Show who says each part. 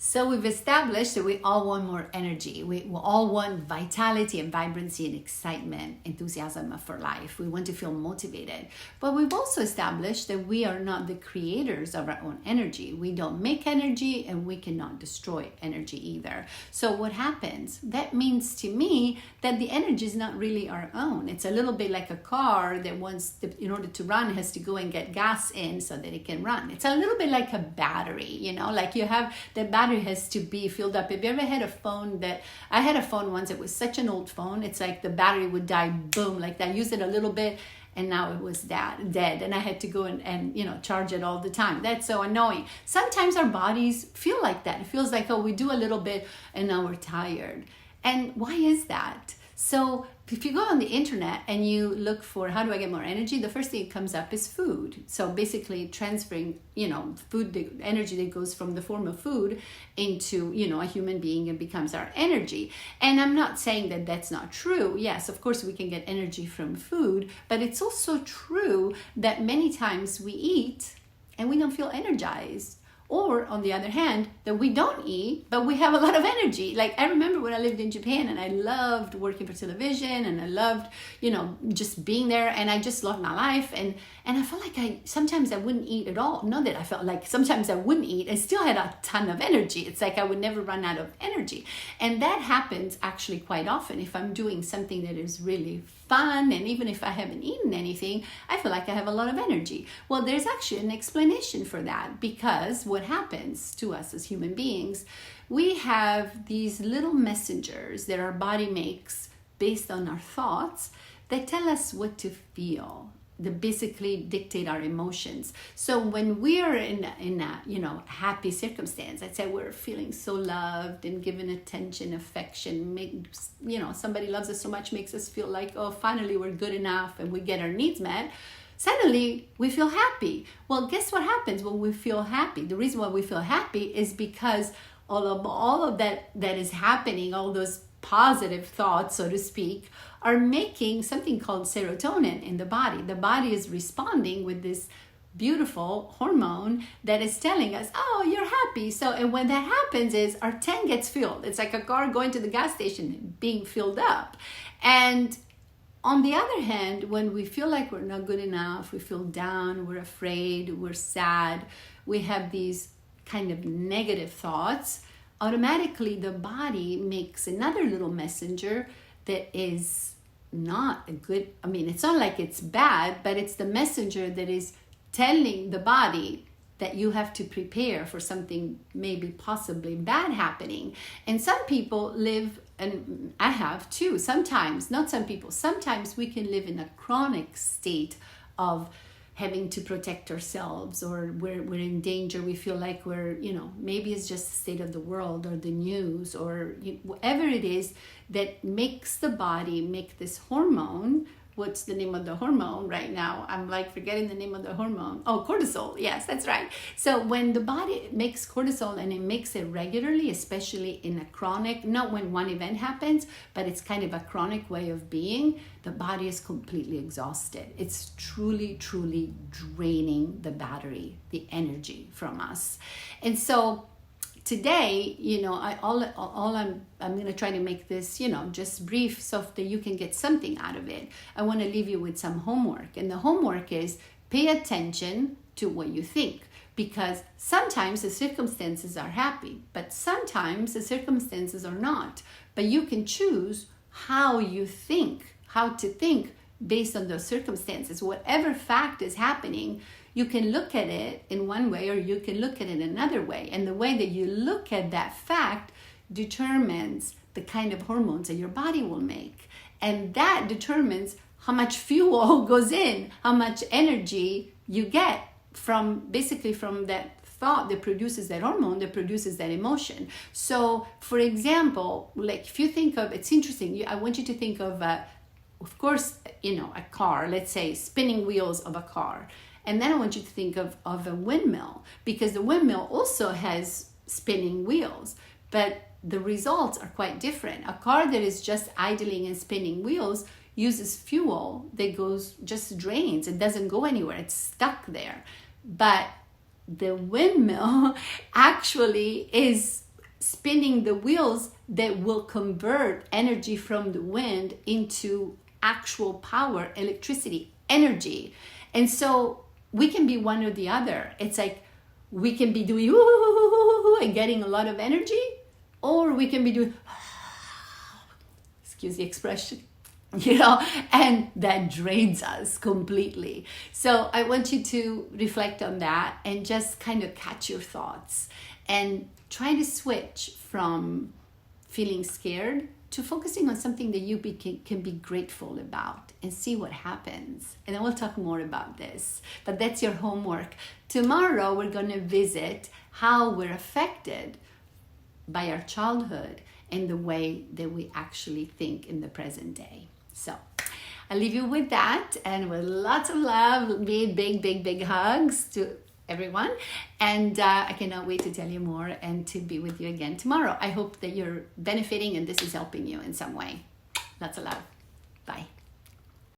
Speaker 1: So we've established that we all want more energy. We all want vitality and vibrancy and excitement, enthusiasm for life. We want to feel motivated. But we've also established that we are not the creators of our own energy. We don't make energy and we cannot destroy energy either. So what happens? That means to me that the energy is not really our own. It's a little bit like a car that in order to run, has to go and get gas in so that it can run. It's a little bit like a battery, like you have the battery has to be filled up. Have you ever had a phone I had a phone once, it was such an old phone, it's like the battery would die, boom, like that. I used it a little bit and now it was dead, and I had to go and charge it all the time. That's so annoying. Sometimes our bodies feel like that. It feels like, we do a little bit and now we're tired. And why is that? So if you go on the internet and you look for how do I get more energy, the first thing that comes up is food. So basically transferring, food, the energy that goes from the form of food into, a human being and becomes our energy. And I'm not saying that that's not true. Yes, of course we can get energy from food, but it's also true that many times we eat and we don't feel energized. Or on the other hand, that we don't eat, but we have a lot of energy. Like I remember when I lived in Japan and I loved working for television and I loved, just being there, and I just loved my life. And I felt like sometimes I wouldn't eat at all. Not that I felt like sometimes I wouldn't eat. I still had a ton of energy. It's like I would never run out of energy. And that happens actually quite often if I'm doing something that is really fun, and even if I haven't eaten anything, I feel like I have a lot of energy. Well, there's actually an explanation for that, because what happens to us as human beings, we have these little messengers that our body makes based on our thoughts that tell us what to feel, that basically dictate our emotions. So when we are in a happy circumstance, I'd say we're feeling so loved and given attention, affection, somebody loves us so much, makes us feel like, finally we're good enough and we get our needs met. Suddenly we feel happy. Well, guess what happens when we feel happy? The reason why we feel happy is because all of that is happening, all those positive thoughts, so to speak, are making something called serotonin in the body. The body is responding with this beautiful hormone that is telling us, you're happy. So, and when that happens is our tank gets filled. It's like a car going to the gas station being filled up. And on the other hand, when we feel like we're not good enough, we feel down, we're afraid, we're sad, we have these kind of negative thoughts, automatically the body makes another little messenger that is not a good, it's not like it's bad, but it's the messenger that is telling the body that you have to prepare for something maybe possibly bad happening. And some people live, and I have too, sometimes, not some people, sometimes we can live in a chronic state of having to protect ourselves, or we're in danger. We feel like we're, maybe it's just the state of the world or the news or whatever it is that makes the body make this hormone. What's the name of the hormone right now? I'm like forgetting the name of the hormone. Oh, cortisol. Yes, that's right. So when the body makes cortisol and it makes it regularly, especially in a chronic, not when one event happens, but it's kind of a chronic way of being, the body is completely exhausted. It's truly, truly draining the battery, the energy from us. And so today, I'm going to try to make this, just brief so that you can get something out of it. I want to leave you with some homework. And the homework is pay attention to what you think. Because sometimes the circumstances are happy, but sometimes the circumstances are not. But you can choose how you think, how to think based on those circumstances. Whatever fact is happening, you can look at it in one way or you can look at it another way. And the way that you look at that fact determines the kind of hormones that your body will make. And that determines how much fuel goes in, how much energy you get from that thought that produces that hormone, that produces that emotion. So, for example, like if you think of, it's interesting, I want you to think of, of course, a car, let's say spinning wheels of a car. And then I want you to think of a windmill, because the windmill also has spinning wheels, but the results are quite different. A car that is just idling and spinning wheels uses fuel that just drains. It doesn't go anywhere. It's stuck there. But the windmill actually is spinning the wheels that will convert energy from the wind into actual power, electricity, energy. And so we can be one or the other. It's like we can be doing and getting a lot of energy, or we can be doing, excuse the expression, and that drains us completely. So I want you to reflect on that and just kind of catch your thoughts and try to switch from feeling scared to focusing on something that you can be grateful about, and see what happens. And then we'll talk more about this, but that's your homework. Tomorrow we're going to visit how we're affected by our childhood and the way that we actually think in the present day. So I'll leave you with that, and with lots of love, big hugs to everyone. And I cannot wait to tell you more and to be with you again tomorrow. I hope that you're benefiting and this is helping you in some way. Lots of love. Bye.